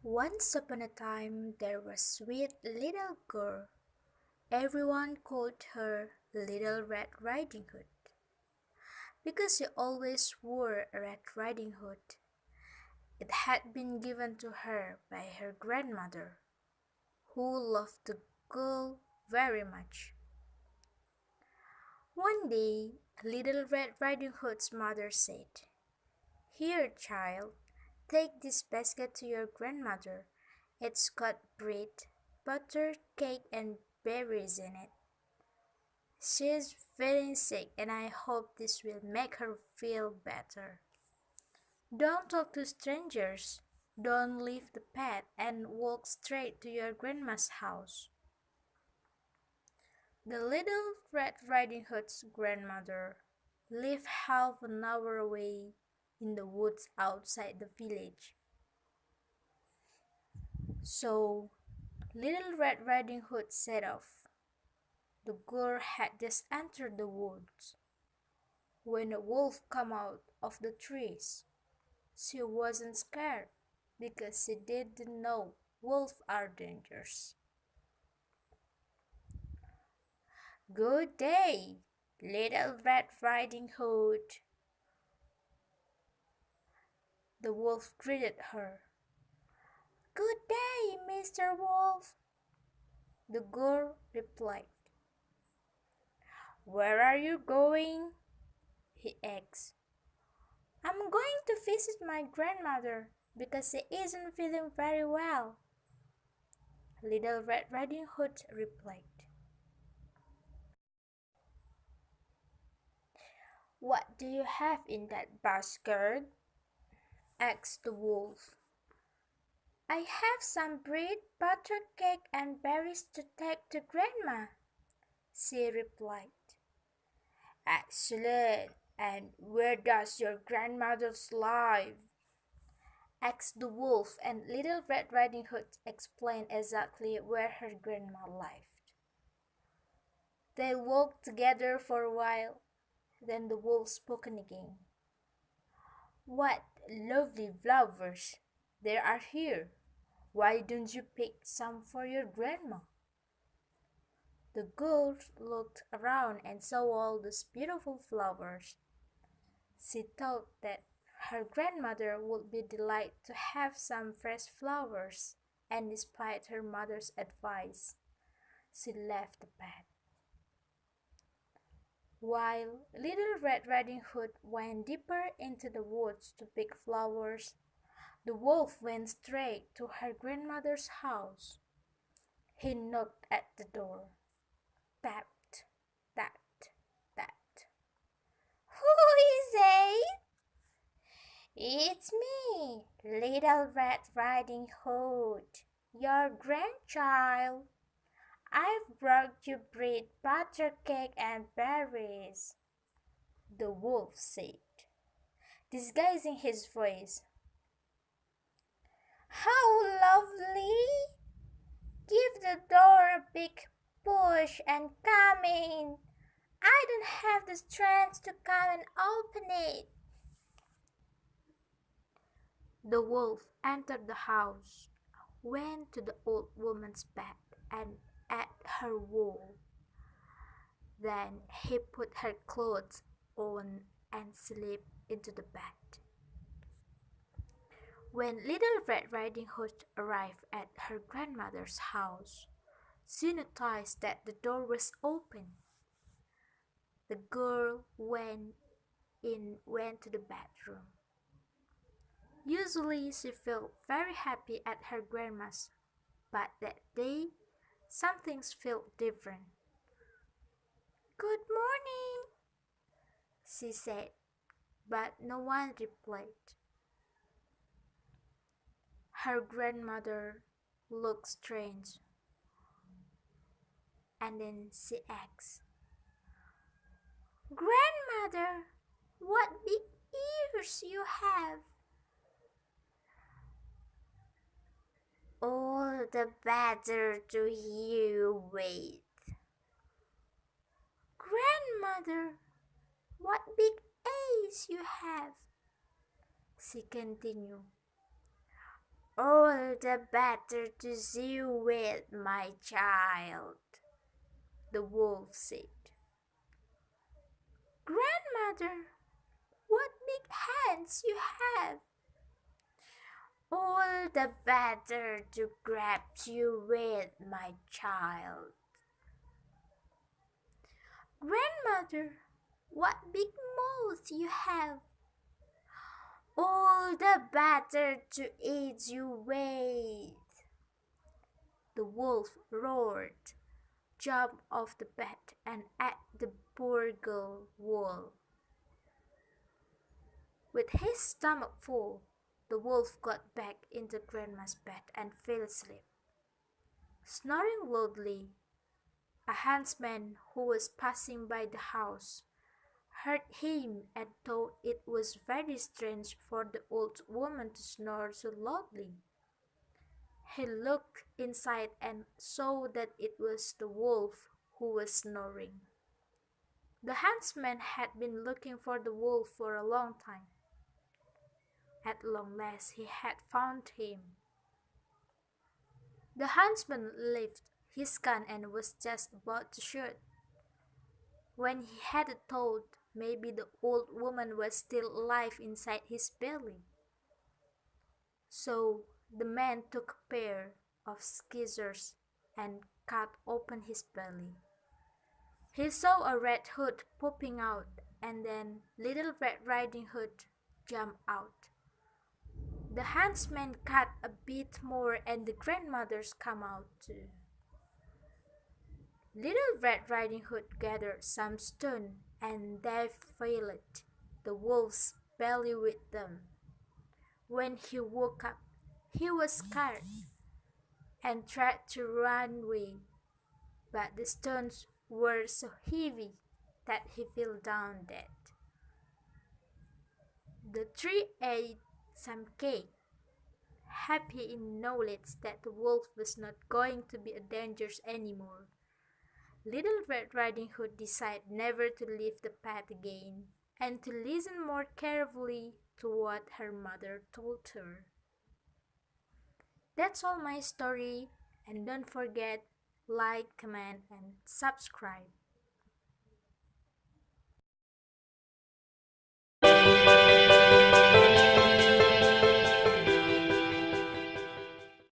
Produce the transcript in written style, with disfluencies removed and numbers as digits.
Once upon a time there was a sweet little girl. Everyone called her Little Red Riding Hood because she always wore a red riding hood. It had been given to her by her grandmother, who loved the girl very much. One day, Little Red Riding Hood's mother said, "Here, child, take this basket to your grandmother. It's got bread, butter, cake, and berries in it. She's feeling sick, and I hope this will make her feel better. Don't talk to strangers. Don't leave the pet and walk straight to your grandma's house." The Little Red Riding Hood's grandmother lived half an hour away in the woods outside the village. So Little Red Riding Hood set off. The girl had just entered the woods when a wolf came out of the trees. She wasn't scared because she didn't know wolves are dangerous. "Good day, Little Red Riding Hood," the wolf greeted her. "Good day, Mr. Wolf," the girl replied. "Where are you going?" he asked. "I'm going to visit my grandmother because she isn't feeling very well," Little Red Riding Hood replied. "What do you have in that basket?" asked the wolf. "I have some bread, butter, cake, and berries to take to Grandma," she replied. "Excellent! And where does your grandmother live?" asked the wolf, and Little Red Riding Hood explained exactly where her grandma lived. They walked together for a while. Then the wolf spoke again. "What lovely flowers there are here! Why don't you pick some for your grandma?" The girl looked around and saw all these beautiful flowers. She thought that her grandmother would be delighted to have some fresh flowers, and despite her mother's advice, she left the bed. While Little Red Riding Hood went deeper into the woods to pick flowers, the wolf went straight to her grandmother's house. He knocked at the door. Tapped, tapped, tapped. "Who is it?" "It's me, Little Red Riding Hood, your grandchild. I've brought you bread, butter, cake, and berries," the wolf said, disguising his voice. "How lovely! Give the door a big push and come in. I don't have the strength to come and open it." The wolf entered the house, went to the old woman's bed, and ate her wool. Then he put her clothes on and slipped into the bed. When Little Red Riding Hood arrived at her grandmother's house, she noticed that the door was open. The girl went to the bedroom. Usually she felt very happy at her grandma's, but that day something felt different. "Good morning," she said, but no one replied. Her grandmother looked strange, and then she asked, "Grandmother, what big ears you have!" "All the better to hear you with." "Grandmother, what big eyes you have!" she continued. All the better to see you with, my child, the wolf said. Grandmother, what big hands you have! All the better to grab you with, my child. Grandmother, what big mouth you have! All the better to eat you with. The wolf roared, jumped off the bed, and ate the poor girl whole. With his stomach full, the wolf got back into Grandma's bed and fell asleep. Snoring loudly, a huntsman who was passing by the house heard him and thought it was very strange for the old woman to snore so loudly. He looked inside and saw that it was the wolf who was snoring. The huntsman had been looking for the wolf for a long time. At long last he had found him. The huntsman lifted his gun and was just about to shoot, when he had a thought maybe the old woman was still alive inside his belly. So the man took a pair of scissors and cut open his belly. He saw a Red Hood popping out, and then Little Red Riding Hood jumped out. The huntsman cut a bit more and the grandmothers come out too. Little Red Riding Hood gathered some stone and they filled the wolf's belly with them. When he woke up, he was scared and tried to run away, but the stones were so heavy that he fell down dead. The three ate some cake, happy in knowledge that the wolf was not going to be a danger anymore. Little Red Riding Hood decided never to leave the path again and to listen more carefully to what her mother told her. That's all my story, and don't forget like, comment, and subscribe.